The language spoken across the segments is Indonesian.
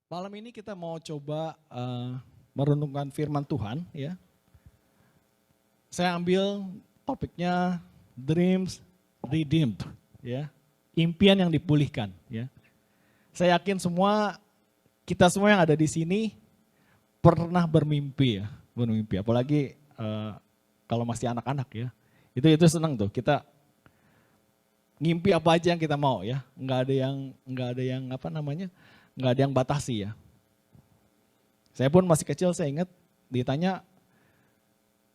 Malam ini kita mau coba merenungkan firman Tuhan ya. Saya ambil topiknya Dreams Redeemed ya. Impian yang dipulihkan ya. Saya yakin kita semua yang ada di sini pernah bermimpi ya, apalagi kalau masih anak-anak ya. Itu senang tuh, kita ngimpi apa aja yang kita mau ya. Nggak ada yang batasi ya. Saya pun masih kecil, saya ingat ditanya,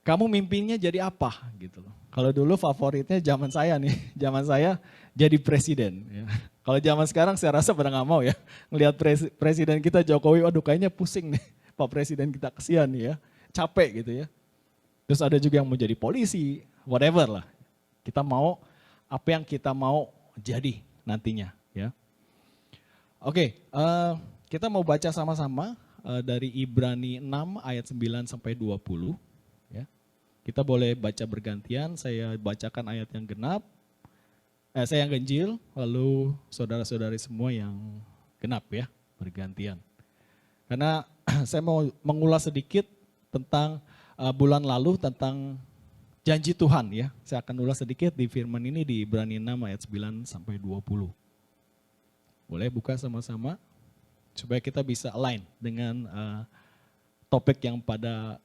kamu mimpinya jadi apa gitu loh. Kalau dulu favoritnya zaman saya nih, zaman saya jadi presiden. Ya. Kalau zaman sekarang saya rasa pada nggak mau ya. Ngelihat presiden kita Jokowi, waduh kayaknya pusing nih Pak Presiden kita, kesian ya, capek gitu ya. Terus ada juga yang mau jadi polisi, whatever lah. Kita mau apa yang kita mau jadi nantinya ya. Oke, kita mau baca sama-sama dari Ibrani 6 ayat 9 sampai 20 ya. Kita boleh baca bergantian, saya bacakan ayat yang genap, saya yang ganjil, lalu saudara-saudari semua yang genap ya, bergantian. Karena saya mau mengulas sedikit tentang bulan lalu tentang janji Tuhan ya. Saya akan ulas sedikit di firman ini di Ibrani 6 ayat 9 sampai 20. Boleh buka sama-sama supaya kita bisa align dengan topik yang pada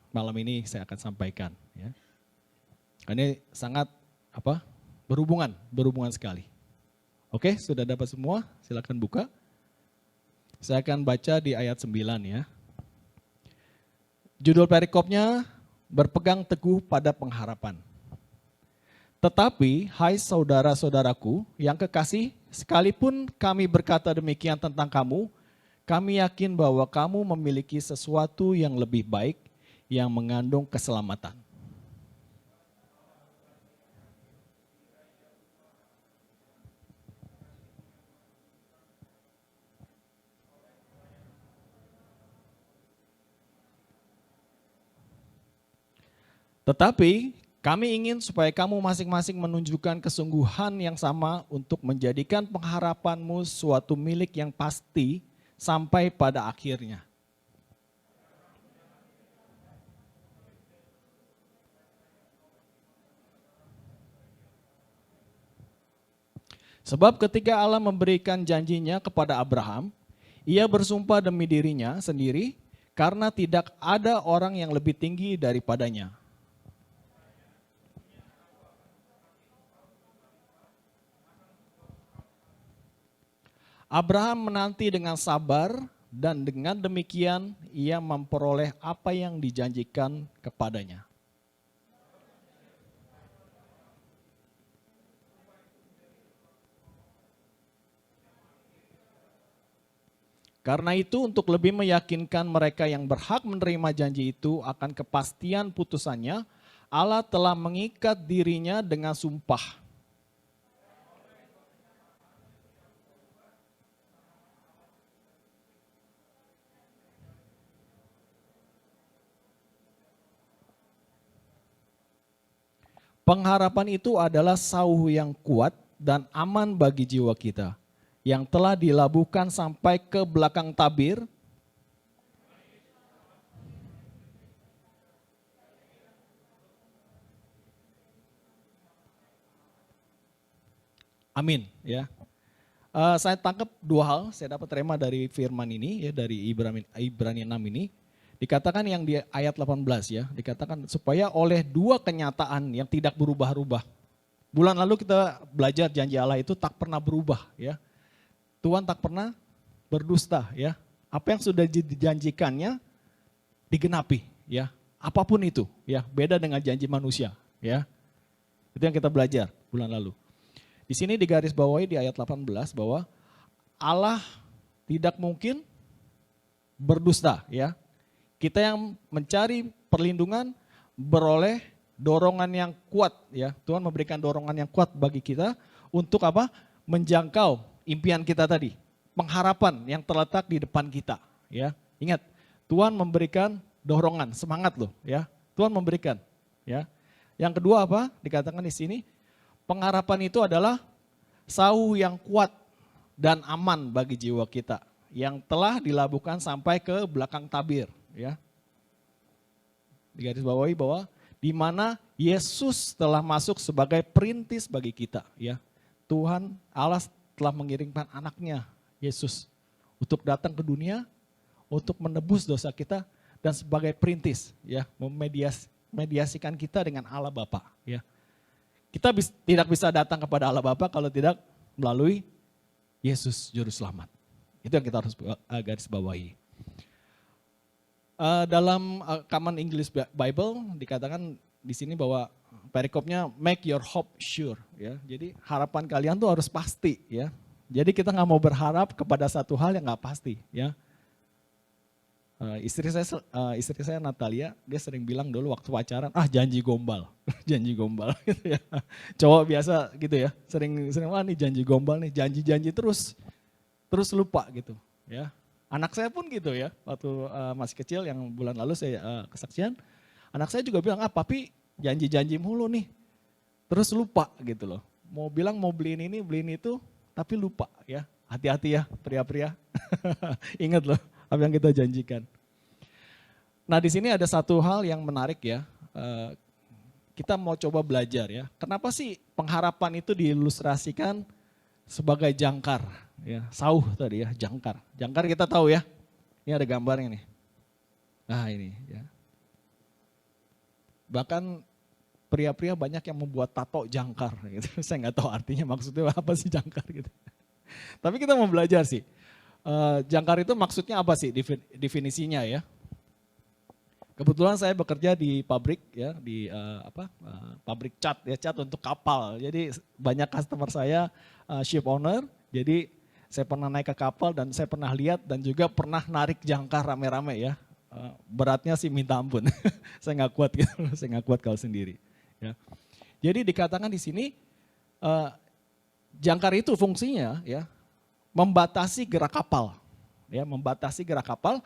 malam ini saya akan sampaikan ya. Ini sangat berhubungan sekali. Oke, sudah dapat semua? Silakan buka. Saya akan baca di ayat 9 ya. Judul perikopnya, berpegang teguh pada pengharapan. Tetapi, hai saudara-saudaraku yang kekasih, sekalipun kami berkata demikian tentang kamu, kami yakin bahwa kamu memiliki sesuatu yang lebih baik yang mengandung keselamatan. Tetapi, kami ingin supaya kamu masing-masing menunjukkan kesungguhan yang sama untuk menjadikan pengharapanmu suatu milik yang pasti sampai pada akhirnya. Sebab ketika Allah memberikan janjinya kepada Abraham, ia bersumpah demi dirinya sendiri karena tidak ada orang yang lebih tinggi daripadanya. Abraham menanti dengan sabar dan dengan demikian ia memperoleh apa yang dijanjikan kepadanya. Karena itu untuk lebih meyakinkan mereka yang berhak menerima janji itu akan kepastian putusannya, Allah telah mengikat dirinya dengan sumpah. Pengharapan itu adalah sauh yang kuat dan aman bagi jiwa kita, yang telah dilabuhkan sampai ke belakang tabir. Amin ya. Saya tangkap dua hal, saya dapat terima dari firman ini ya, dari Ibrani 6 ini. Dikatakan yang di ayat 18 ya, dikatakan supaya oleh dua kenyataan yang tidak berubah-ubah. Bulan lalu kita belajar janji Allah itu tak pernah berubah ya. Tuhan tak pernah berdusta ya. Apa yang sudah dijanjikannya digenapi ya. Apapun itu ya, beda dengan janji manusia ya. Itu yang kita belajar bulan lalu. Di sini digaris bawahi di ayat 18 bahwa Allah tidak mungkin berdusta ya. Kita yang mencari perlindungan beroleh dorongan yang kuat ya. Tuhan memberikan dorongan yang kuat bagi kita untuk apa? Menjangkau impian kita tadi. Pengharapan yang terletak di depan kita ya. Ingat, Tuhan memberikan dorongan, semangat loh ya. Tuhan memberikan ya. Yang kedua apa? Dikatakan di sini, pengharapan itu adalah sauh yang kuat dan aman bagi jiwa kita, yang telah dilabuhkan sampai ke belakang tabir, ya. Digarisbawahi bahwa di mana Yesus telah masuk sebagai perintis bagi kita, ya. Tuhan Allah telah mengirimkan anaknya Yesus untuk datang ke dunia, untuk menebus dosa kita dan sebagai perintis, ya, memediasikan kita dengan Allah Bapa, ya. Kita tidak bisa datang kepada Allah Bapa kalau tidak melalui Yesus Juru Selamat. Itu yang kita harus garis bawahi. Dalam Common English Bible dikatakan di sini bahwa perikopnya make your hope sure, ya. Jadi harapan kalian tuh harus pasti, ya. Jadi kita nggak mau berharap kepada satu hal yang nggak pasti, ya. Istri saya Natalia, dia sering bilang dulu waktu pacaran, janji gombal, janji gombal gitu ya. Cowok biasa gitu ya, sering nih janji gombal nih, janji terus lupa gitu, ya. Anak saya pun gitu ya, waktu masih kecil yang bulan lalu saya kesaksian, anak saya juga bilang, papi janji mulu nih, terus lupa gitu loh. Mau bilang mau beliin ini, beliin itu, tapi lupa ya. Hati-hati ya pria-pria, ingat loh apa yang kita janjikan. Nah di sini ada satu hal yang menarik ya, kita mau coba belajar ya. Kenapa sih pengharapan itu diilustrasikan sebagai jangkar? Ya, sauh tadi ya, jangkar. Jangkar kita tahu ya, ini ada gambarnya nih. Nah ini ya. Bahkan pria-pria banyak yang membuat tato jangkar gitu. Saya nggak tahu artinya maksudnya apa sih jangkar gitu. Tapi kita mau belajar sih. Jangkar itu maksudnya apa sih definisinya ya? Kebetulan saya bekerja di pabrik ya, di pabrik cat ya, cat untuk kapal. Jadi banyak customer saya ship owner. Jadi saya pernah naik ke kapal dan saya pernah lihat dan juga pernah narik jangkar rame-rame ya. Beratnya sih minta ampun. Saya nggak kuat gitu, saya nggak kuat kalau sendiri. Ya. Jadi dikatakan di sini jangkar itu fungsinya ya membatasi gerak kapal, ya membatasi gerak kapal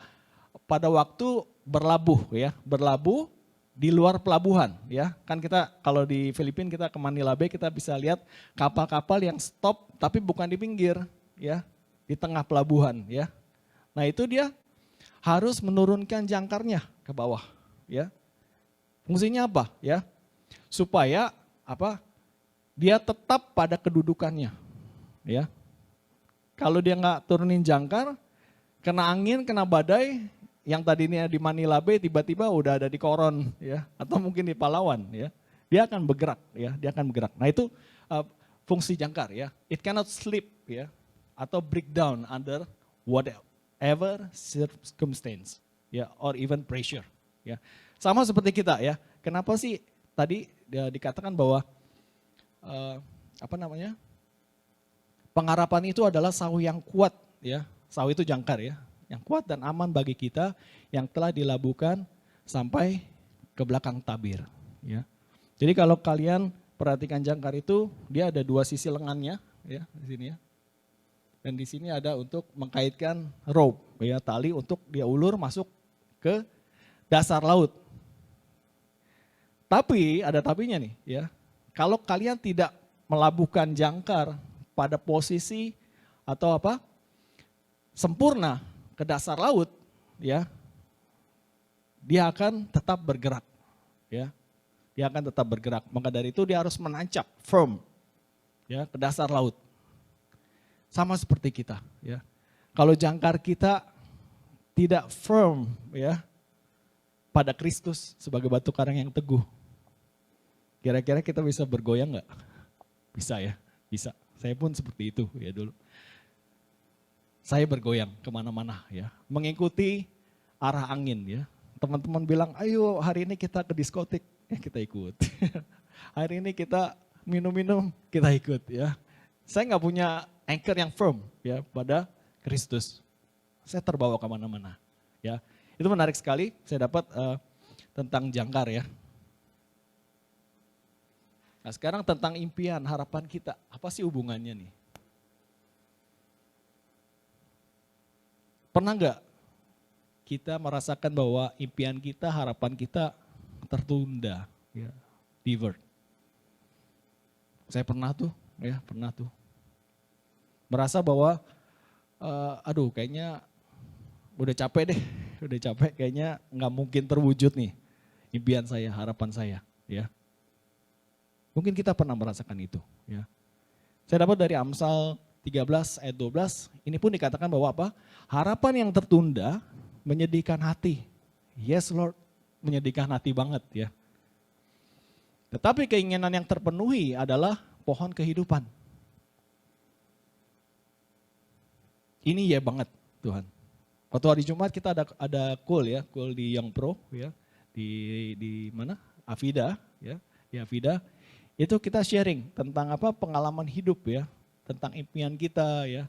pada waktu berlabuh ya, berlabuh di luar pelabuhan ya. Kan kita kalau di Filipina kita ke Manila Bay kita bisa lihat kapal-kapal yang stop tapi bukan di pinggir ya, di tengah pelabuhan ya. Nah itu dia harus menurunkan jangkarnya ke bawah ya. Fungsinya apa ya? Supaya apa? Dia tetap pada kedudukannya ya. Kalau dia nggak turunin jangkar, kena angin, kena badai, yang tadinya di Manila Bay tiba-tiba udah ada di Coron ya, atau mungkin di Palawan ya, dia akan bergerak ya, dia akan bergerak. Nah itu fungsi jangkar ya, it cannot slip ya, atau break down under whatever circumstance ya, or even pressure ya. Sama seperti kita ya, kenapa sih tadi dikatakan bahwa pengharapan itu adalah sauh yang kuat ya, sauh itu jangkar ya, yang kuat dan aman bagi kita yang telah dilabuhkan sampai ke belakang tabir ya. Jadi kalau kalian perhatikan jangkar itu dia ada dua sisi lengannya ya di sini ya. Dan di sini ada untuk mengkaitkan rope ya, tali untuk dia ulur masuk ke dasar laut. Tapi ada tapinya nih ya. Kalau kalian tidak melabuhkan jangkar pada posisi atau sempurna ke dasar laut ya, dia akan tetap bergerak ya, dia akan tetap bergerak. Maka dari itu dia harus menancap firm ya ke dasar laut. Sama seperti kita ya, kalau jangkar kita tidak firm ya pada Kristus sebagai batu karang yang teguh, kira-kira kita bisa bergoyang nggak? Bisa ya, bisa. Saya pun seperti itu ya dulu. Saya bergoyang kemana-mana ya, mengikuti arah angin ya. Teman-teman bilang, ayo hari ini kita ke diskotik, ya kita ikut. Hari ini kita minum-minum, kita ikut ya. Saya nggak punya anchor yang firm ya pada Kristus. Saya terbawa kemana-mana ya. Itu menarik sekali, saya dapat tentang jangkar ya. Nah sekarang tentang impian, harapan kita, apa sih hubungannya nih? Pernah nggak kita merasakan bahwa impian kita, harapan kita tertunda, ya, divert? Saya pernah tuh, ya pernah tuh. Merasa bahwa aduh kayaknya udah capek deh, udah capek kayaknya nggak mungkin terwujud nih impian saya, harapan saya, ya. Mungkin kita pernah merasakan itu, ya. Saya dapat dari Amsal 13 ayat 12, ini pun dikatakan bahwa apa? Harapan yang tertunda menyedihkan hati. Yes Lord, menyedihkan hati banget ya. Tetapi keinginan yang terpenuhi adalah pohon kehidupan. Ini ya banget Tuhan. Waktu hari Jumat kita ada call ya, call di Young Pro ya, di mana? Afida ya, di Afida. Itu kita sharing tentang apa pengalaman hidup ya, tentang impian kita ya.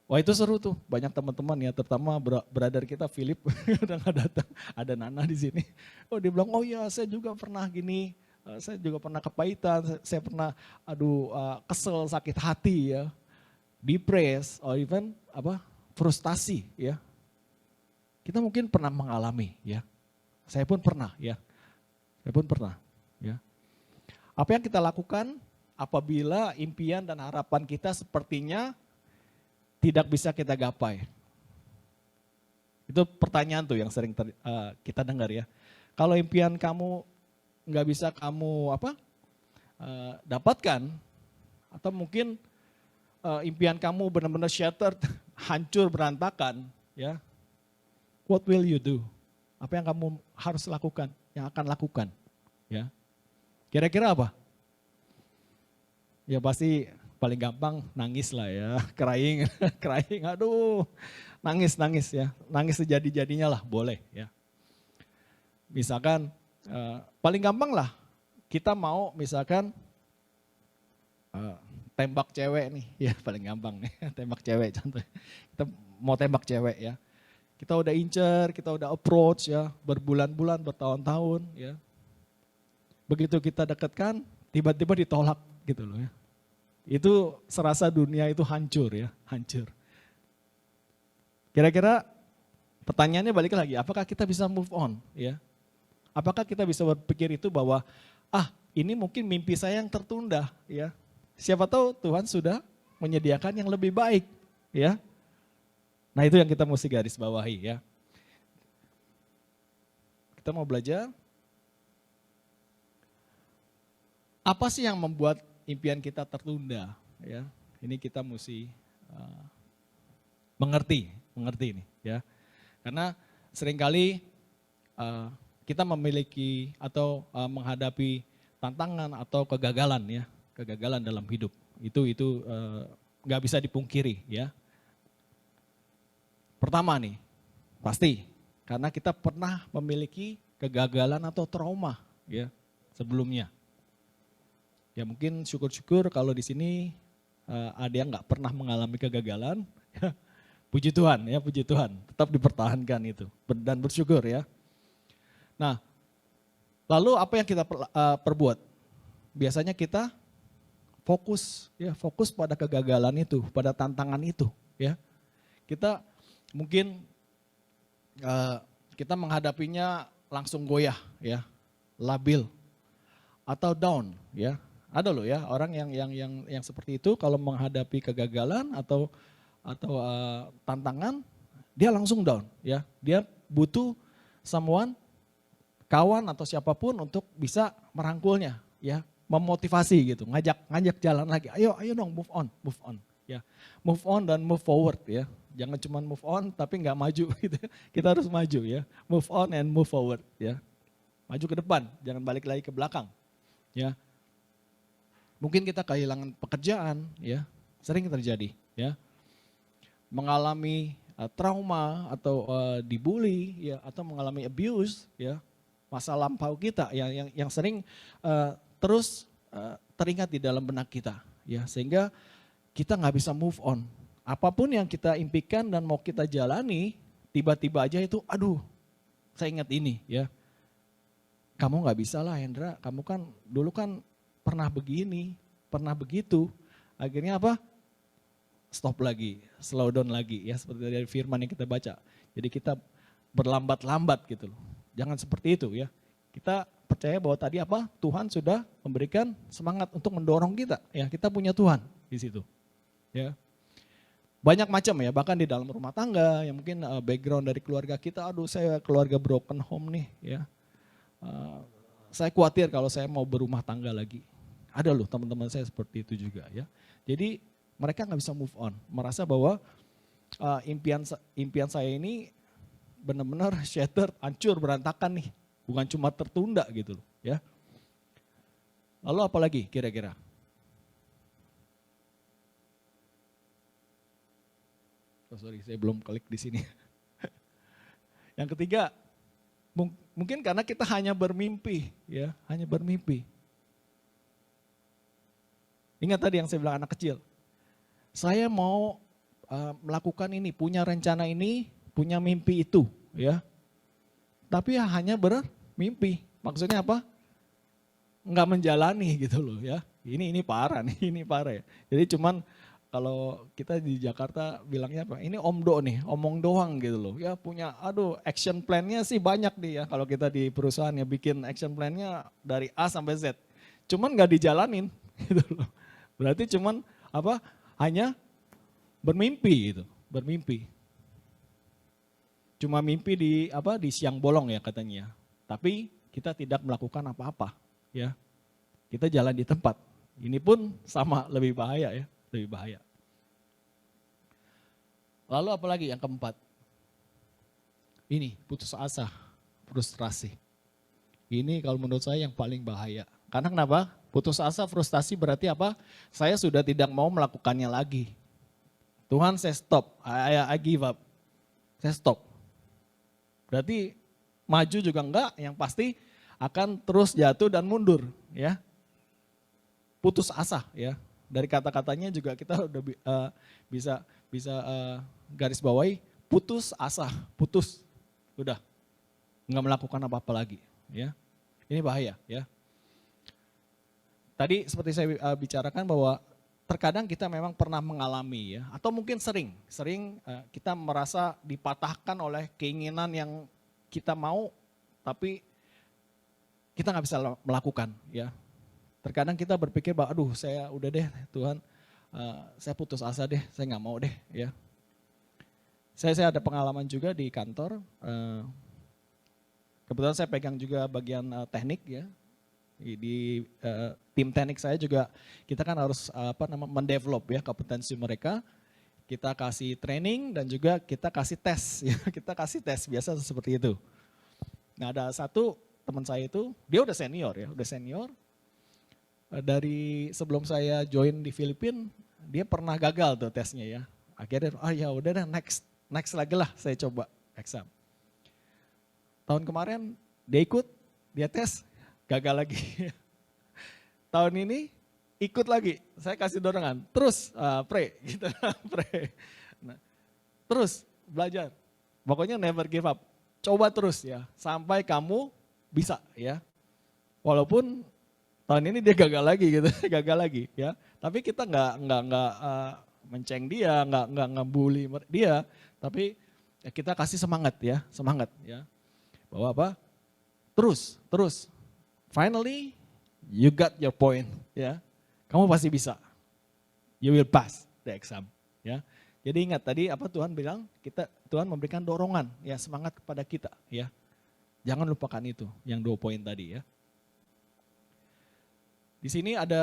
Wah itu seru tuh, banyak teman-teman ya, terutama brother kita Philip udah nggak datang, ada Nana di sini. Oh dia bilang, oh ya saya juga pernah gini, saya juga pernah kepahitan, saya pernah kesel, sakit hati ya, depressed, or even apa frustasi ya. Kita mungkin pernah mengalami ya, saya pun pernah ya, saya pun pernah ya. Apa yang kita lakukan apabila impian dan harapan kita sepertinya tidak bisa kita gapai? Itu pertanyaan tuh yang sering kita dengar ya. Kalau impian kamu nggak bisa kamu dapatkan, atau mungkin impian kamu benar-benar shattered, hancur berantakan, ya. What will you do? Apa yang kamu harus lakukan, yang akan lakukan, ya? Kira-kira apa? Ya pasti paling gampang nangis lah ya, crying, crying, aduh, nangis ya, nangis sejadi-jadinya lah, boleh ya. Misalkan paling gampang lah, kita mau misalkan tembak cewek nih, ya paling gampang nih, tembak cewek contohnya. Kita mau tembak cewek ya, kita udah incer, kita udah approach ya, berbulan-bulan, bertahun-tahun ya. Begitu kita dekatkan, tiba-tiba ditolak gitu loh ya. Itu serasa dunia itu hancur ya, hancur. Kira-kira pertanyaannya balik lagi, apakah kita bisa move on ya? Apakah kita bisa berpikir itu bahwa ini mungkin mimpi saya yang tertunda ya. Siapa tahu Tuhan sudah menyediakan yang lebih baik ya. Nah itu yang kita mesti garis bawahi ya. Kita mau belajar. Apa sih yang membuat impian kita tertunda? Ya, ini kita mesti mengerti ini, ya. Karena seringkali kita memiliki atau menghadapi tantangan atau kegagalan, ya, kegagalan dalam hidup. Itu nggak bisa dipungkiri, ya. Pertama nih, pasti karena kita pernah memiliki kegagalan atau trauma, ya, sebelumnya. Ya mungkin syukur-syukur kalau di sini ada yang nggak pernah mengalami kegagalan, puji Tuhan ya, puji Tuhan, tetap dipertahankan itu dan bersyukur ya. Nah, lalu apa yang kita perbuat? Biasanya kita fokus pada kegagalan itu, pada tantangan itu ya. Kita mungkin kita menghadapinya langsung goyah ya, labil atau down ya. Ada loh ya orang yang seperti itu kalau menghadapi kegagalan atau tantangan dia langsung down ya. Dia butuh someone, kawan atau siapapun untuk bisa merangkulnya ya, memotivasi gitu, ngajak jalan lagi. Ayo dong move on ya. Move on dan move forward ya. Jangan cuma move on tapi nggak maju gitu. Kita harus maju ya. Move on and move forward ya. Maju ke depan, jangan balik lagi ke belakang. Ya. Mungkin kita kehilangan pekerjaan ya, sering terjadi ya. Mengalami trauma atau dibully ya, atau mengalami abuse ya. Masa lampau kita yang sering terus teringat di dalam benak kita ya, sehingga kita nggak bisa move on. Apapun yang kita impikan dan mau kita jalani, tiba-tiba aja itu aduh saya ingat ini ya. Kamu nggak bisa lah Hendra, kamu kan dulu kan pernah begini, pernah begitu. Akhirnya apa? Stop lagi, slow down lagi ya, seperti dari firman yang kita baca. Jadi kita berlambat-lambat gitu loh. Jangan seperti itu ya. Kita percaya bahwa tadi apa? Tuhan sudah memberikan semangat untuk mendorong kita. Ya, kita punya Tuhan di situ. Ya. Banyak macam ya, bahkan di dalam rumah tangga, yang mungkin background dari keluarga kita, aduh saya keluarga broken home nih ya. Saya khawatir kalau saya mau berumah tangga lagi. Ada loh teman-teman saya seperti itu juga ya. Jadi mereka nggak bisa move on, merasa bahwa impian saya ini benar-benar shattered, hancur, berantakan nih. Bukan cuma tertunda gitu loh ya. Lalu apa lagi kira-kira? Oh sorry, saya belum klik di sini. Yang ketiga, mungkin karena kita hanya bermimpi, ya, hanya bermimpi. Ingat tadi yang saya bilang anak kecil. Saya mau melakukan ini, punya rencana ini, punya mimpi itu, ya. Tapi ya hanya bermimpi. Maksudnya apa? Enggak menjalani gitu loh, ya. Ini parah nih, ini parah ya. Jadi cuman kalau kita di Jakarta bilangnya apa? Ini omdo nih, omong doang gitu loh. Ya punya, aduh action plan-nya sih banyak nih ya. Kalau kita di perusahaan ya bikin action plan-nya dari A sampai Z. Cuman nggak dijalanin gitu loh. Berarti cuman apa? Hanya bermimpi gitu, bermimpi. Cuma mimpi di siang bolong ya katanya. Tapi kita tidak melakukan apa-apa ya. Kita jalan di tempat. Ini pun sama, lebih bahaya ya. Lebih bahaya. Lalu apalagi yang keempat? Ini putus asa, frustrasi. Ini kalau menurut saya yang paling bahaya. Karena kenapa? Putus asa, frustasi berarti apa? Saya sudah tidak mau melakukannya lagi. Tuhan saya stop, I give up. Saya stop. Berarti maju juga enggak, yang pasti akan terus jatuh dan mundur ya. Putus asa ya. Dari kata-katanya juga kita udah bisa garis bawahi putus asa, putus, udah nggak melakukan apa-apa lagi, ya. Ini bahaya, ya. Tadi seperti saya bicarakan bahwa terkadang kita memang pernah mengalami ya, atau mungkin sering kita merasa dipatahkan oleh keinginan yang kita mau, tapi kita nggak bisa melakukan, ya. Terkadang kita berpikir bahwa aduh saya udah deh Tuhan, saya putus asa deh, saya nggak mau deh ya. Saya ada pengalaman juga di kantor, kebetulan saya pegang juga bagian teknik ya. Di tim teknik saya juga kita kan harus mendevelop ya kompetensi mereka. Kita kasih training dan juga kita kasih tes ya, kita kasih tes biasa seperti itu. Nah ada satu teman saya itu, dia udah senior ya, udah senior. Dari sebelum saya join di Filipina, dia pernah gagal tuh tesnya ya. Akhirnya, ya udah deh next lagi lah saya coba exam. Tahun kemarin dia ikut, dia tes, gagal lagi. Tahun ini ikut lagi, saya kasih dorongan, terus pray, gitu, pray. Nah, terus belajar, pokoknya never give up, coba terus ya, sampai kamu bisa ya. Walaupun tahun ini dia gagal lagi gitu, gagal lagi ya. Tapi kita nggak menceng dia, nggak ngebully dia, tapi ya kita kasih semangat ya. Bahwa apa? Terus. Finally, you got your point ya. Kamu pasti bisa. You will pass the exam ya. Jadi ingat tadi apa Tuhan bilang? Tuhan memberikan dorongan ya, semangat kepada kita ya. Jangan lupakan itu, yang 2 poin tadi ya. Di sini ada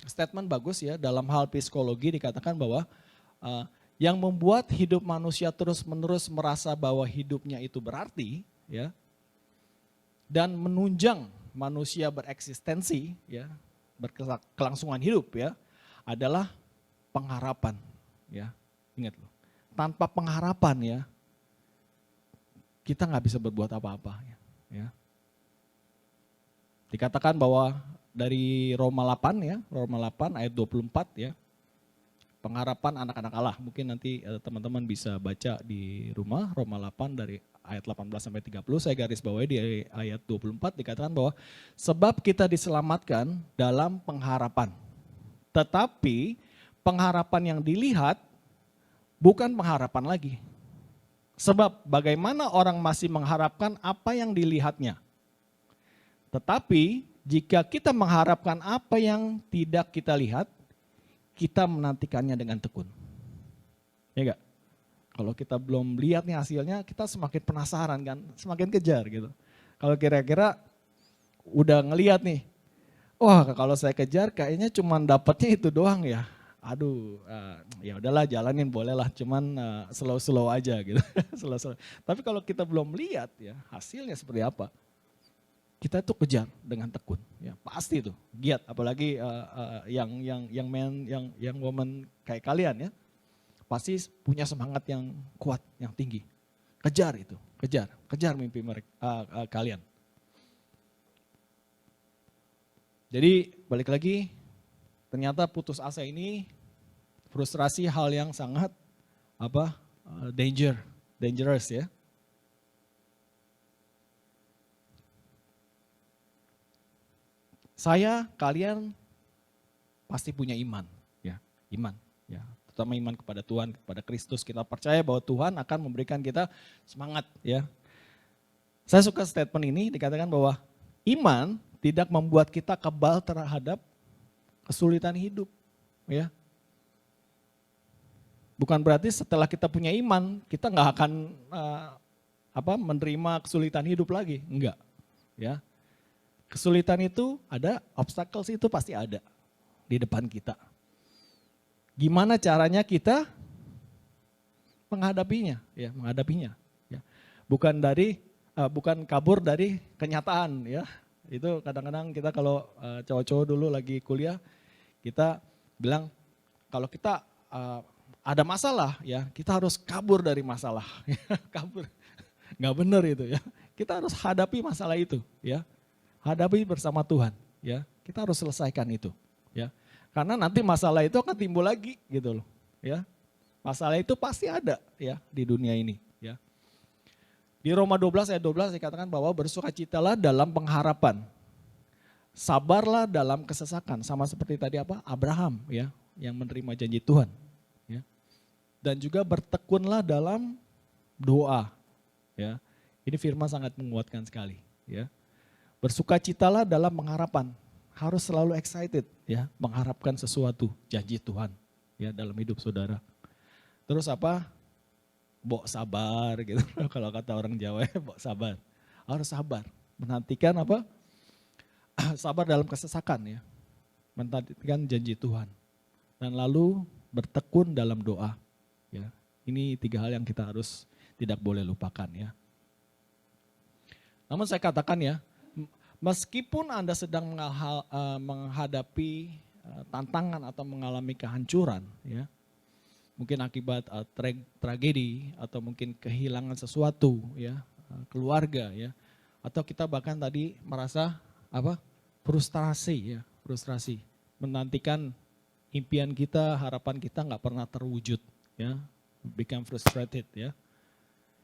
statement bagus ya, dalam hal psikologi dikatakan bahwa yang membuat hidup manusia terus-menerus merasa bahwa hidupnya itu berarti ya, dan menunjang manusia bereksistensi ya, berkelangsungan hidup ya, adalah pengharapan ya. Ingat loh, tanpa pengharapan ya, kita nggak bisa berbuat apa-apa ya. Dikatakan bahwa dari Roma 8 ya, Roma 8 ayat 24 ya, pengharapan anak-anak Allah. Mungkin nanti teman-teman bisa baca di rumah, Roma 8 dari ayat 18 sampai 30, saya garis bawahi di ayat 24 dikatakan bahwa sebab kita diselamatkan dalam pengharapan. Tetapi pengharapan yang dilihat bukan pengharapan lagi. Sebab bagaimana orang masih mengharapkan apa yang dilihatnya. Tetapi jika kita mengharapkan apa yang tidak kita lihat, kita menantikannya dengan tekun. Ya enggak? Kalau kita belum lihat nih hasilnya, kita semakin penasaran kan, semakin kejar gitu. Kalau kira-kira udah ngelihat nih, wah kalau saya kejar kayaknya cuma dapatnya itu doang ya. Aduh, ya udahlah jalanin bolehlah, cuman slow-slow aja gitu. Slow-slow. Tapi kalau kita belum lihat ya hasilnya seperti apa, kita tuh kejar dengan tekun, ya pasti itu giat. Apalagi yang men, yang woman kayak kalian ya, pasti punya semangat yang kuat, yang tinggi. Kejar itu, kejar mimpi mereka, kalian. Jadi balik lagi, ternyata putus asa ini frustrasi hal yang sangat dangerous ya. Kalian pasti punya iman, ya, iman, ya, terutama iman kepada Tuhan, kepada Kristus. Kita percaya bahwa Tuhan akan memberikan kita semangat, ya. Saya suka statement ini dikatakan bahwa iman tidak membuat kita kebal terhadap kesulitan hidup, ya. Bukan berarti setelah kita punya iman, kita nggak akan menerima kesulitan hidup lagi, enggak, ya. Kesulitan itu ada, obstacles itu pasti ada di depan kita. Gimana caranya kita menghadapinya, ya, ya. Bukan kabur dari kenyataan, ya. Itu kadang-kadang kita kalau cowok-cowok dulu lagi kuliah, kita bilang kalau kita ada masalah ya, kita harus kabur dari masalah. Kabur, nggak benar itu ya. Kita harus hadapi masalah itu ya, hadapi bersama Tuhan ya. Kita harus selesaikan itu ya, karena nanti masalah itu akan timbul lagi gitu loh ya. Masalah itu pasti ada ya di dunia ini ya. Di Roma 12 ayat 12 dikatakan bahwa bersukacitalah dalam pengharapan, sabarlah dalam kesesakan, sama seperti tadi Abraham ya, yang menerima janji Tuhan ya. Dan juga bertekunlah dalam doa ya. Ini firman sangat menguatkan sekali ya. Bersukacitalah dalam pengharapan, harus selalu excited ya, mengharapkan sesuatu janji Tuhan ya dalam hidup saudara. Terus Bok sabar gitu, kalau kata orang Jawa ya, bok sabar. Harus sabar, menantikan sabar dalam kesesakan ya, menantikan janji Tuhan. Dan lalu bertekun dalam doa ya. Ini 3 hal yang kita harus tidak boleh lupakan ya. Namun saya katakan ya, meskipun Anda sedang menghadapi tantangan atau mengalami kehancuran ya, mungkin akibat tragedi atau mungkin kehilangan sesuatu ya, keluarga ya, atau kita bahkan tadi merasa frustrasi, menantikan impian kita, harapan kita nggak pernah terwujud ya, become frustrated ya.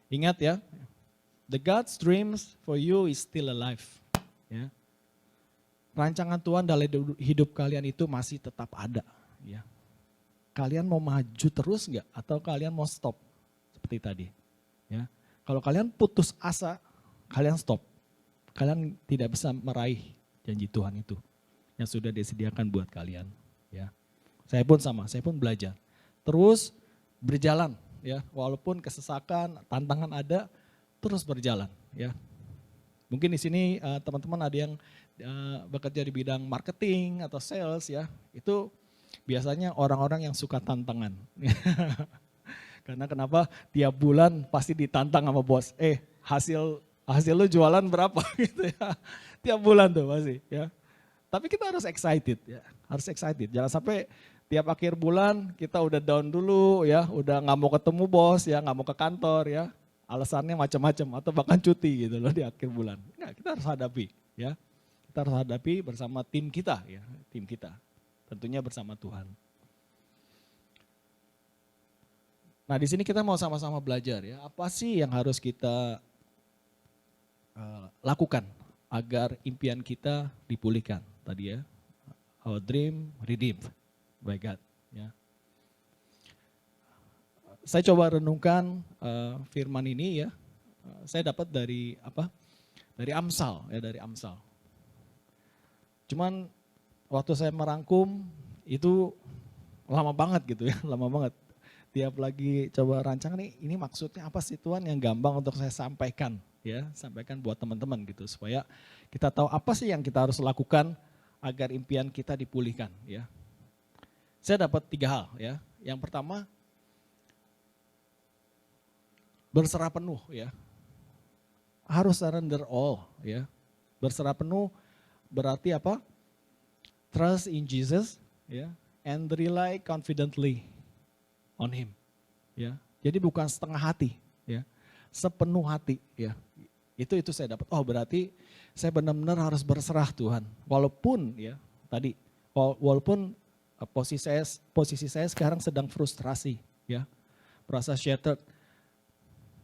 Ingat ya, the God's dreams for you is still alive ya. Rancangan Tuhan dalam hidup kalian itu masih tetap ada ya. Kalian mau maju terus enggak atau kalian mau stop seperti tadi ya. Kalau kalian putus asa, kalian stop. Kalian tidak bisa meraih janji Tuhan itu yang sudah disediakan buat kalian ya. Saya pun sama, saya pun belajar. Terus berjalan ya, walaupun kesesakan, tantangan ada, terus berjalan ya. Mungkin di sini teman-teman ada yang bekerja di bidang marketing atau sales ya. Itu biasanya orang-orang yang suka tantangan. Karena kenapa? Tiap bulan pasti ditantang sama bos. Hasil lu jualan berapa gitu ya. Tiap bulan tuh pasti ya. Tapi kita harus excited ya. Harus excited. Jangan sampai tiap akhir bulan kita udah down dulu ya. Udah gak mau ketemu bos ya, gak mau ke kantor ya. Alasannya macam-macam atau bahkan cuti gitu loh di akhir bulan. Nah, kita harus hadapi ya. Kita harus hadapi bersama tim kita ya. Tim kita. Tentunya bersama Tuhan. Nah di sini kita mau sama-sama belajar ya, apa sih yang harus kita lakukan agar impian kita dipulihkan tadi ya. Our dream redeemed by God ya. Saya coba renungkan firman ini ya. Saya dapat dari Dari Amsal ya, dari Amsal. Cuman waktu saya merangkum itu lama banget gitu ya, lama banget. tiap lagi coba rancang nih, ini maksudnya apa sih Tuhan yang gampang untuk saya sampaikan, ya, sampaikan buat teman-teman gitu, supaya kita tahu apa sih yang kita harus lakukan agar impian kita dipulihkan, ya. Saya dapat 3 hal, ya. Yang pertama, berserah penuh, ya. Harus surrender all, ya. Berserah penuh berarti apa? Trust in Jesus, ya, and rely confidently on Him, ya. Jadi bukan setengah hati, ya, sepenuh hati, ya. Itu saya dapat. Oh, berarti saya benar-benar harus berserah Tuhan. Walaupun, ya, tadi, walaupun posisi saya sekarang sedang frustrasi, ya, merasa shattered.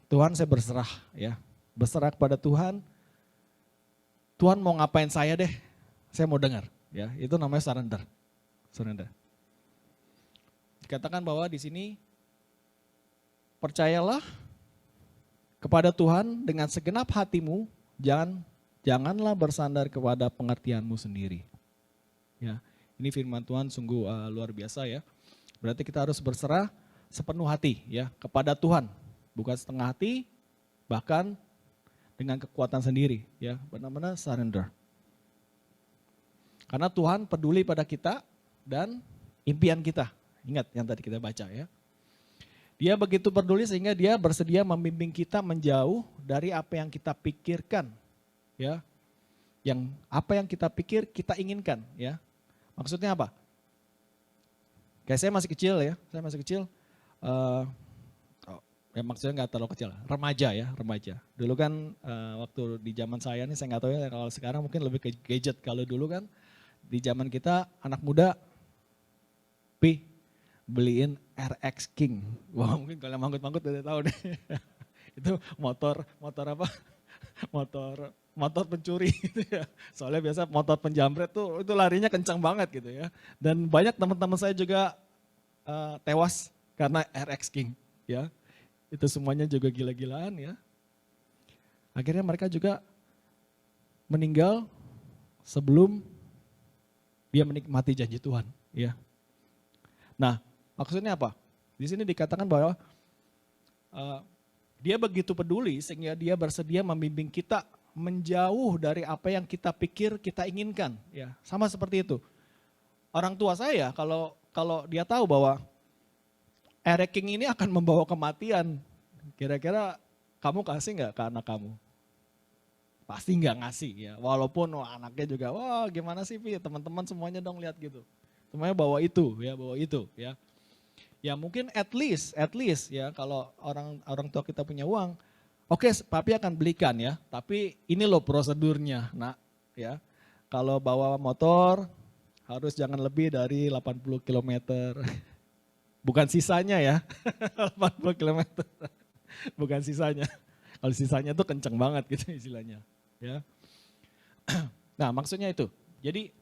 Tuhan, saya berserah, ya, berserah kepada Tuhan. Tuhan mau ngapain saya deh, saya mau dengar, ya. Itu namanya surrender. Surrender. Dikatakan bahwa di sini percayalah kepada Tuhan dengan segenap hatimu, janganlah bersandar kepada pengertianmu sendiri. Ya, ini firman Tuhan sungguh luar biasa, ya. Berarti kita harus berserah sepenuh hati, ya, kepada Tuhan, bukan setengah hati, bahkan dengan kekuatan sendiri, ya, benar-benar surrender. Karena Tuhan peduli pada kita dan impian kita. Ingat yang tadi kita baca, ya. Dia begitu peduli sehingga dia bersedia membimbing kita menjauh dari apa yang kita pikirkan, ya. Yang apa yang kita pikir kita inginkan, ya. Maksudnya apa? Kayak saya masih kecil, ya. Saya masih kecil. Ya maksudnya nggak terlalu kecil, remaja, ya, remaja. Dulu kan waktu di zaman saya nih, saya nggak tahu ya, kalau sekarang mungkin lebih ke gadget. Kalau dulu kan di zaman kita anak muda, beliin RX King. Wah, mungkin kalau manggut-manggut udah tahu deh. Itu motor apa? Motor pencuri gitu ya. Soalnya biasa motor penjamret tuh itu larinya kencang banget gitu ya. Dan banyak teman-teman saya juga tewas karena RX King, ya. Itu semuanya juga gila-gilaan, ya. Akhirnya mereka juga meninggal sebelum dia menikmati janji Tuhan, ya. Nah, maksudnya apa? Di sini dikatakan bahwa dia begitu peduli sehingga dia bersedia membimbing kita menjauh dari apa yang kita pikir kita inginkan, ya. Sama seperti itu. Orang tua saya kalau dia tahu bahwa King ini akan membawa kematian, kira-kira kamu kasih nggak ke anak kamu? Pasti nggak ngasih, ya. Walaupun anaknya juga, wah gimana sih Pi, teman-teman semuanya dong lihat gitu. Semuanya bawa itu, ya. Ya mungkin at least ya, kalau orang tua kita punya uang, oke, papi akan belikan, ya. Tapi ini loh prosedurnya, nak, ya. Kalau bawa motor harus jangan lebih dari 80 km. Bukan sisanya, ya. 80 km. Bukan sisanya. Kalau sisanya tuh kenceng banget gitu istilahnya, ya. Nah, maksudnya itu. Jadi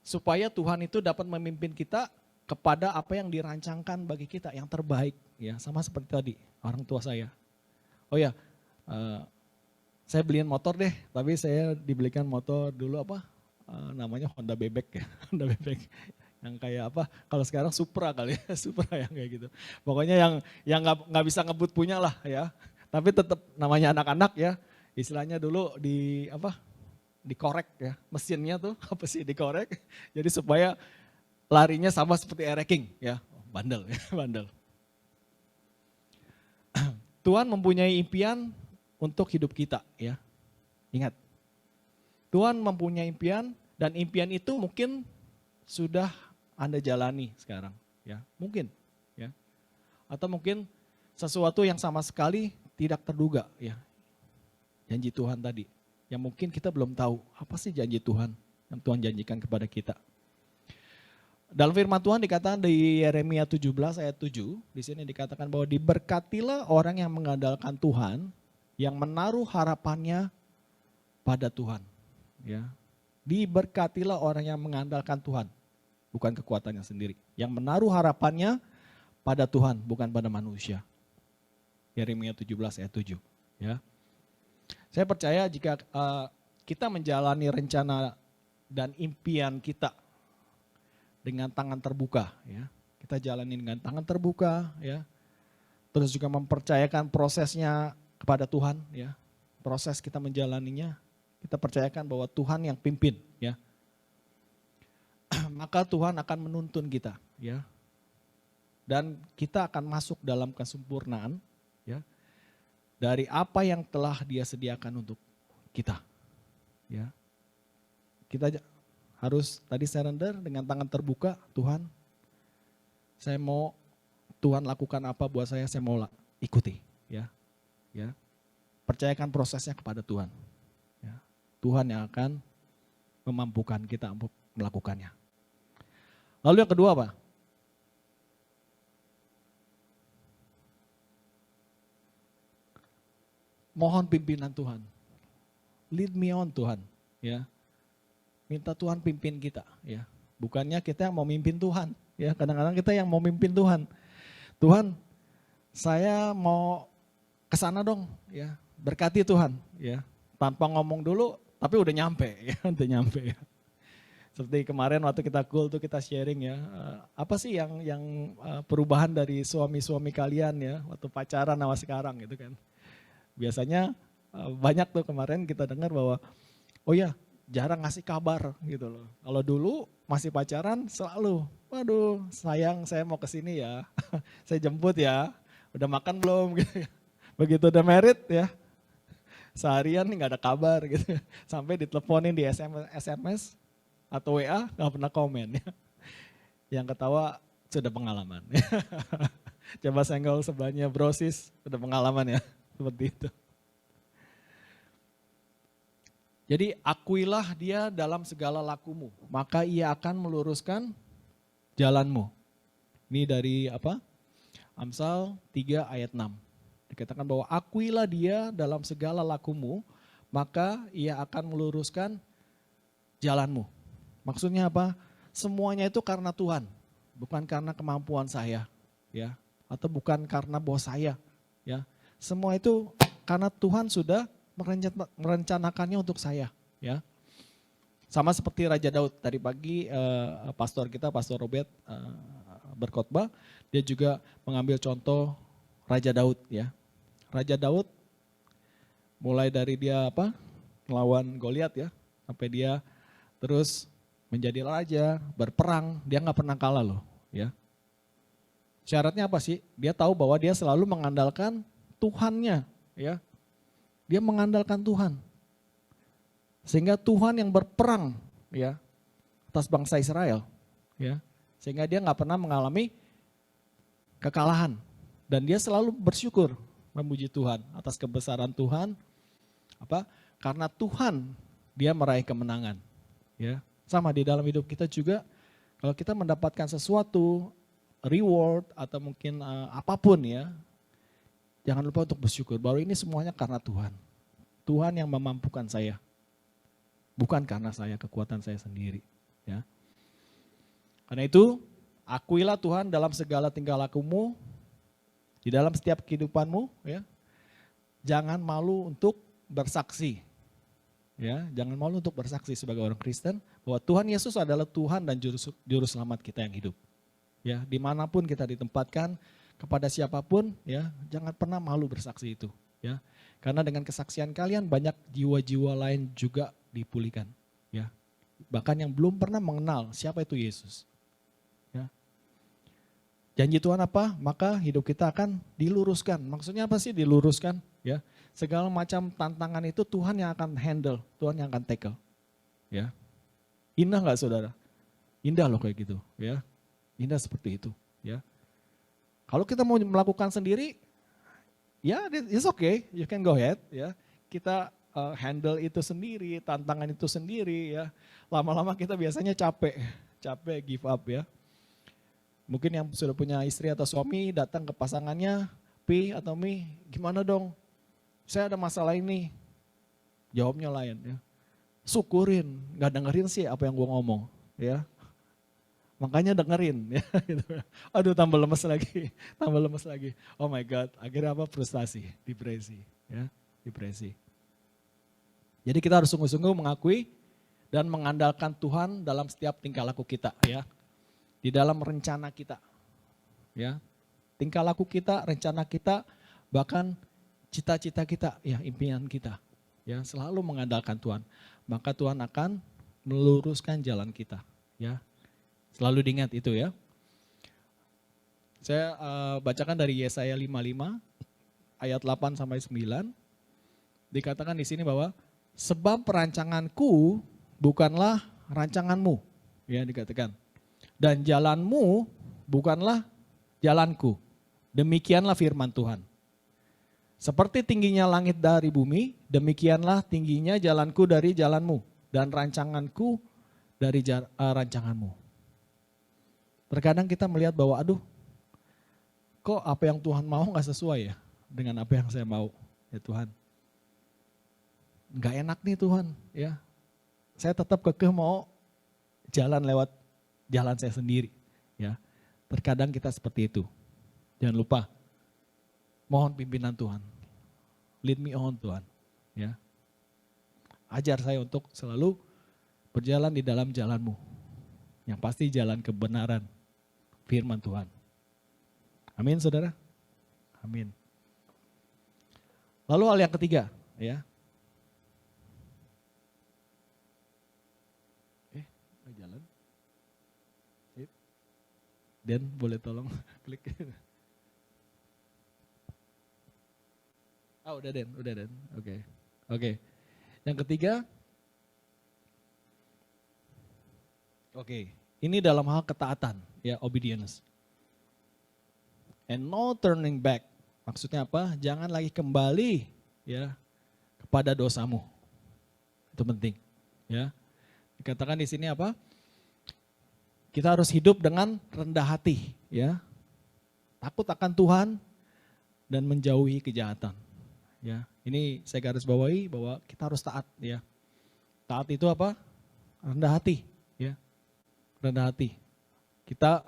supaya Tuhan itu dapat memimpin kita kepada apa yang dirancangkan bagi kita, yang terbaik, ya. Sama seperti tadi orang tua saya. Oh ya, saya beliin motor deh, tapi saya dibelikan motor dulu apa? Namanya Honda Bebek, ya. Honda Bebek. Yang kayak apa? Kalau sekarang Supra kali ya, Supra yang kayak gitu. Pokoknya yang nggak bisa ngebut punya lah, ya. Tapi tetap namanya anak-anak, ya. Istilahnya dulu dikorek, ya. Mesinnya tuh apa sih dikorek. Jadi supaya larinya sama seperti King, ya. Bandel, ya, bandel. Tuhan mempunyai impian untuk hidup kita, ya. Ingat. Tuhan mempunyai impian dan impian itu mungkin sudah Anda jalani sekarang, ya. Mungkin, ya. Atau mungkin sesuatu yang sama sekali tidak terduga, ya. Janji Tuhan tadi. Yang mungkin kita belum tahu apa sih janji Tuhan yang Tuhan janjikan kepada kita. Dalam firman Tuhan dikatakan di Yeremia 17 ayat 7, di sini dikatakan bahwa diberkatilah orang yang mengandalkan Tuhan, yang menaruh harapannya pada Tuhan, ya. Diberkatilah orang yang mengandalkan Tuhan, bukan kekuatannya sendiri. Yang menaruh harapannya pada Tuhan, bukan pada manusia. Yeremia 17 ayat 7, ya. Saya percaya jika kita menjalani rencana dan impian kita dengan tangan terbuka, ya. kita jalani dengan tangan terbuka, ya. Terus juga mempercayakan prosesnya kepada Tuhan, ya. Proses kita menjalaninya, kita percayakan bahwa Tuhan yang pimpin, ya. Maka Tuhan akan menuntun kita, ya. Dan kita akan masuk dalam kesempurnaan, ya. Dari apa yang telah Dia sediakan untuk kita, ya. Kita harus tadi surrender dengan tangan terbuka, Tuhan, saya mau Tuhan lakukan apa buat saya mau ikuti, ya. Ya. Percayakan prosesnya kepada Tuhan. Ya. Tuhan yang akan memampukan kita untuk melakukannya. Lalu yang kedua apa? Mohon pimpinan Tuhan. Lead me on Tuhan, ya. Minta Tuhan pimpin kita, ya. Bukannya kita yang mau mimpin Tuhan, ya. Kadang-kadang kita yang mau mimpin Tuhan. Tuhan, saya mau ke sana dong, ya. Berkati Tuhan, ya. Tanpa ngomong dulu, tapi udah nyampe, ya. Udah nyampe, ya. Seperti kemarin waktu kita cool tuh kita sharing, ya. Apa sih yang perubahan dari suami-suami kalian, ya, waktu pacaran sama sekarang gitu kan. Biasanya banyak tuh kemarin kita dengar bahwa, oh ya, jarang ngasih kabar gitu loh. Kalau dulu masih pacaran selalu, waduh sayang saya mau kesini ya, saya jemput ya, udah makan belum gitu ya. Begitu udah married ya, seharian nih gak ada kabar gitu. Sampai diteleponin di SMS atau WA gak pernah komen ya. Yang ketawa sudah pengalaman. Coba senggol sebelahnya brosis, sudah pengalaman ya, seperti itu. Jadi akuilah Dia dalam segala lakumu, maka Ia akan meluruskan jalanmu. Ini dari apa? Amsal 3 ayat 6. Dikatakan bahwa akuilah Dia dalam segala lakumu, maka Ia akan meluruskan jalanmu. Maksudnya apa? Semuanya itu karena Tuhan, bukan karena kemampuan saya, ya, atau bukan karena bos saya, ya. Semua itu karena Tuhan sudah merencanakannya untuk saya, ya. Sama seperti Raja Daud, tadi pagi pastor kita, Pastor Robert berkhotbah, dia juga mengambil contoh Raja Daud, ya. Raja Daud mulai dari dia melawan Goliat, ya, sampai dia terus menjadi raja, berperang, dia nggak pernah kalah loh, ya. Syaratnya apa sih? Dia tahu bahwa dia selalu mengandalkan Tuhannya, ya. Dia mengandalkan Tuhan. Sehingga Tuhan yang berperang, ya, atas bangsa Israel, ya. Sehingga dia nggak pernah mengalami kekalahan. Dan dia selalu bersyukur memuji Tuhan atas kebesaran Tuhan. Karena Tuhan dia meraih kemenangan, ya. Sama di dalam hidup kita juga, kalau kita mendapatkan sesuatu reward atau mungkin apapun, ya, jangan lupa untuk bersyukur bahwa ini semuanya karena Tuhan. Tuhan yang memampukan saya. Bukan karena saya, kekuatan saya sendiri, ya. Karena itu, akuilah Tuhan dalam segala tingkah lakumu, di dalam setiap kehidupanmu, ya. Jangan malu untuk bersaksi. Ya, jangan malu untuk bersaksi sebagai orang Kristen bahwa Tuhan Yesus adalah Tuhan dan juru selamat kita yang hidup. Ya, dimanapun kita ditempatkan, kepada siapapun, ya, jangan pernah malu bersaksi itu, ya. Karena dengan kesaksian kalian banyak jiwa-jiwa lain juga dipulihkan, ya. Bahkan yang belum pernah mengenal siapa itu Yesus. Ya. Janji Tuhan apa? Maka hidup kita akan diluruskan. Maksudnya apa sih diluruskan? Ya, segala macam tantangan itu Tuhan yang akan handle, Tuhan yang akan tackle. Ya. Indah nggak saudara? Indah loh kayak gitu, ya. Indah seperti itu, ya. Kalau kita mau melakukan sendiri, ya it's okay, you can go ahead, ya. Kita handle itu sendiri, tantangan itu sendiri, ya. Lama-lama kita biasanya capek give up, ya. Mungkin yang sudah punya istri atau suami datang ke pasangannya, Pi atau Mi, gimana dong? Saya ada masalah ini. Jawabnya lain, ya. Syukurin, nggak dengerin sih apa yang gue ngomong, ya. Makanya dengerin, ya. Gitu. Aduh tambah lemes lagi, Oh my God, akhirnya apa? Frustasi, depresi, ya, depresi. Jadi kita harus sungguh-sungguh mengakui dan mengandalkan Tuhan dalam setiap tingkah laku kita, ya. Di dalam rencana kita, ya. Tingkah laku kita, rencana kita, bahkan cita-cita kita, ya impian kita, ya selalu mengandalkan Tuhan. Maka Tuhan akan meluruskan jalan kita, ya. Selalu diingat itu ya. Saya bacakan dari Yesaya 55 ayat 8 sampai 9. Dikatakan di sini bahwa sebab perancanganku bukanlah rancanganmu, ya dikatakan. Dan jalanmu bukanlah jalanku. Demikianlah firman Tuhan. Seperti tingginya langit dari bumi, demikianlah tingginya jalanku dari jalanmu dan rancanganku dari rancanganmu. Terkadang kita melihat bahwa aduh, kok apa yang Tuhan mau gak sesuai ya dengan apa yang saya mau, ya Tuhan. Gak enak nih Tuhan, ya. Saya tetap kekeh mau jalan lewat jalan saya sendiri, ya. Terkadang kita seperti itu. Jangan lupa, mohon pimpinan Tuhan. Lead me on Tuhan, ya. Ajar saya untuk selalu berjalan di dalam jalanmu. Yang pasti jalan kebenaran, firman Tuhan. Amin saudara? Amin. Lalu hal yang ketiga, ya. Jalan. Sip. Dan boleh tolong klik. Udah Den. Oke. Yang ketiga. Oke, ini dalam hal ketaatan, ya obedience. And no turning back. Maksudnya apa? Jangan lagi kembali ya kepada dosamu. Itu penting, ya. Dikatakan di sini apa? Kita harus hidup dengan rendah hati, ya. Takut akan Tuhan dan menjauhi kejahatan. Ya, ini saya garis bawahi bahwa kita harus taat, ya. Taat itu apa? Rendah hati, ya. Rendah hati. Kita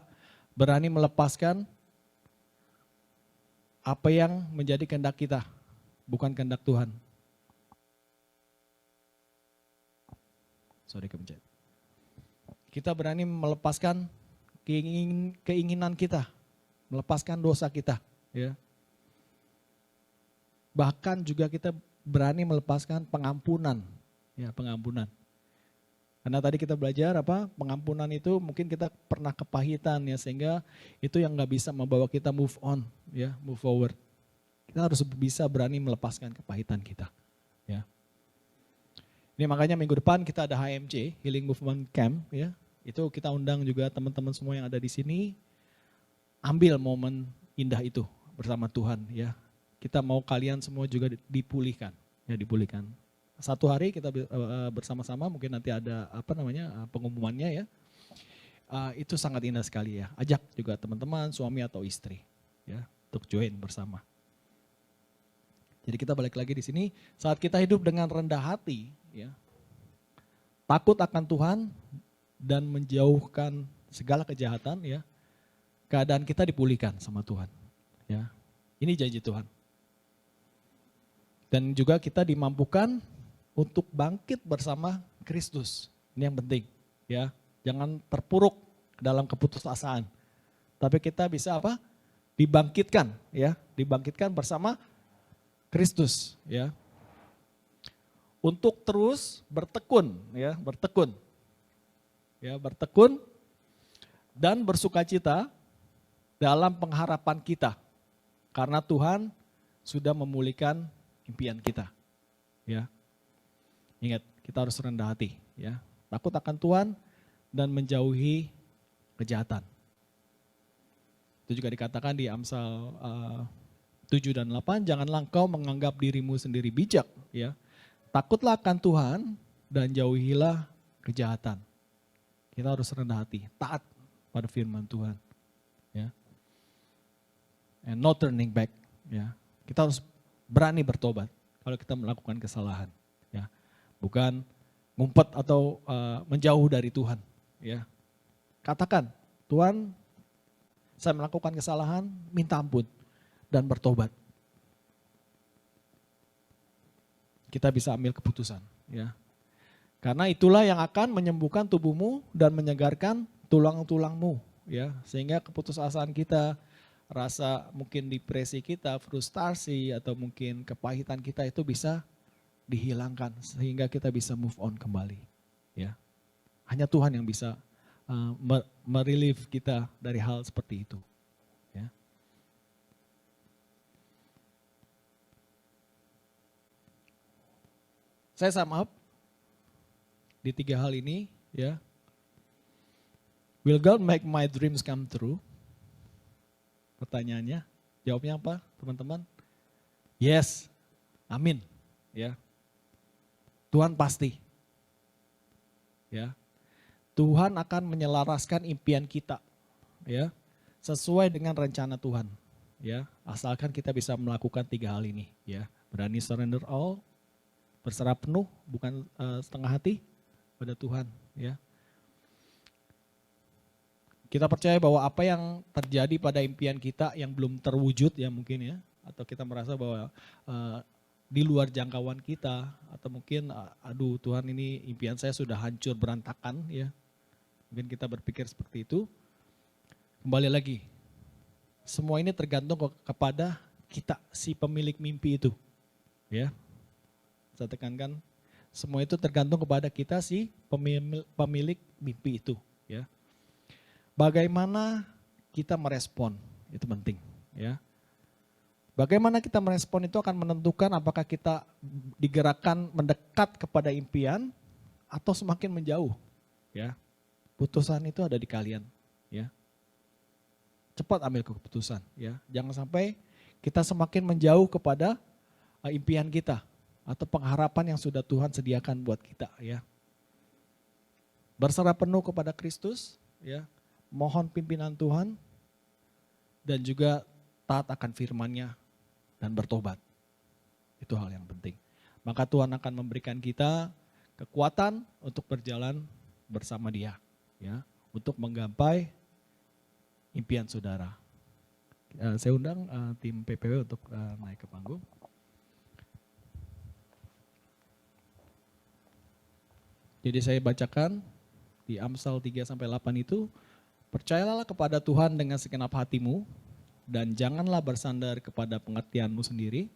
berani melepaskan apa yang menjadi kehendak kita, bukan kehendak Tuhan. Kepencet. Kita berani melepaskan keinginan kita, melepaskan dosa kita, ya. Bahkan juga kita berani melepaskan pengampunan, ya pengampunan. Karena tadi kita belajar apa? Pengampunan itu mungkin kita pernah kepahitan ya, sehingga itu yang nggak bisa membawa kita move on, ya, move forward. Kita harus bisa berani melepaskan kepahitan kita, ya. Ini makanya minggu depan kita ada HMC, Healing Movement Camp, ya. Itu kita undang juga teman-teman semua yang ada di sini. Ambil momen indah itu bersama Tuhan, ya. Kita mau kalian semua juga dipulihkan, ya dipulihkan. Satu hari kita bersama-sama, mungkin nanti ada pengumumannya ya. Itu sangat indah sekali ya. Ajak juga teman-teman, suami atau istri ya untuk join bersama. Jadi kita balik lagi di sini, saat kita hidup dengan rendah hati ya. Takut akan Tuhan dan menjauhkan segala kejahatan ya. Keadaan kita dipulihkan sama Tuhan ya. Ini janji Tuhan. Dan juga kita dimampukan untuk bangkit bersama Kristus. Ini yang penting, ya. Jangan terpuruk dalam keputusasaan. Tapi kita bisa apa? Dibangkitkan, ya. Dibangkitkan bersama Kristus, ya. Untuk terus bertekun, ya, bertekun. Ya, bertekun dan bersukacita dalam pengharapan kita. Karena Tuhan sudah memulihkan impian kita, ya. Ingat, kita harus rendah hati, ya. Takut akan Tuhan dan menjauhi kejahatan. Itu juga dikatakan di Amsal 7 dan 8, janganlah engkau menganggap dirimu sendiri bijak, ya. Takutlah akan Tuhan dan jauhilah kejahatan. Kita harus rendah hati, taat pada firman Tuhan, ya. And no turning back, ya. Kita harus berani bertobat kalau kita melakukan kesalahan, ya. Bukan ngumpet atau menjauh dari Tuhan, ya. Katakan, Tuhan, saya melakukan kesalahan, minta ampun dan bertobat. Kita bisa ambil keputusan, ya. Karena itulah yang akan menyembuhkan tubuhmu dan menyegarkan tulang-tulangmu, ya. Sehingga keputusasaan kita rasa mungkin depresi kita, frustasi, atau mungkin kepahitan kita itu bisa dihilangkan sehingga kita bisa move on kembali. Ya, hanya Tuhan yang bisa merelieve kita dari hal seperti itu. Ya. Saya sum up di 3 hal ini, ya. Will God make my dreams come true? Pertanyaannya, jawabnya apa, teman-teman? Yes, amin. Ya, Tuhan pasti. Ya, Tuhan akan menyelaraskan impian kita, ya, sesuai dengan rencana Tuhan. Ya, asalkan kita bisa melakukan 3 hal ini. Ya, berani surrender all, berserah penuh, bukan setengah hati pada Tuhan. Ya. Kita percaya bahwa apa yang terjadi pada impian kita yang belum terwujud ya mungkin ya, atau kita merasa bahwa di luar jangkauan kita, atau mungkin aduh Tuhan ini impian saya sudah hancur berantakan ya. Mungkin kita berpikir seperti itu. Kembali lagi, semua ini tergantung kepada kita si pemilik mimpi itu. Ya. Saya tekankan, semua itu tergantung kepada kita si pemilik mimpi itu, ya. Bagaimana kita merespon, itu penting, ya. Bagaimana kita merespon itu akan menentukan apakah kita digerakkan mendekat kepada impian atau semakin menjauh, ya. Putusan itu ada di kalian, ya. Cepat ambil keputusan, ya. Jangan sampai kita semakin menjauh kepada impian kita atau pengharapan yang sudah Tuhan sediakan buat kita, ya. Berserah penuh kepada Kristus, ya. Mohon pimpinan Tuhan dan juga taat akan firman-Nya dan bertobat. Itu hal yang penting. Maka Tuhan akan memberikan kita kekuatan untuk berjalan bersama Dia, ya, untuk menggapai impian saudara. Saya undang tim PPW untuk naik ke panggung. Jadi saya bacakan di Amsal 3-8 itu, percayalah kepada Tuhan dengan segenap hatimu dan janganlah bersandar kepada pengertianmu sendiri.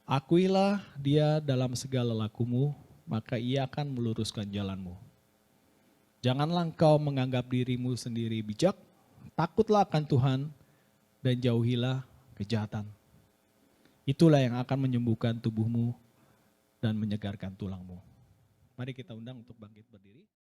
Akuilah Dia dalam segala lakumu, maka Ia akan meluruskan jalanmu. Janganlah engkau menganggap dirimu sendiri bijak, takutlah akan Tuhan dan jauhilah kejahatan. Itulah yang akan menyembuhkan tubuhmu dan menyegarkan tulangmu. Mari kita undang untuk bangkit berdiri.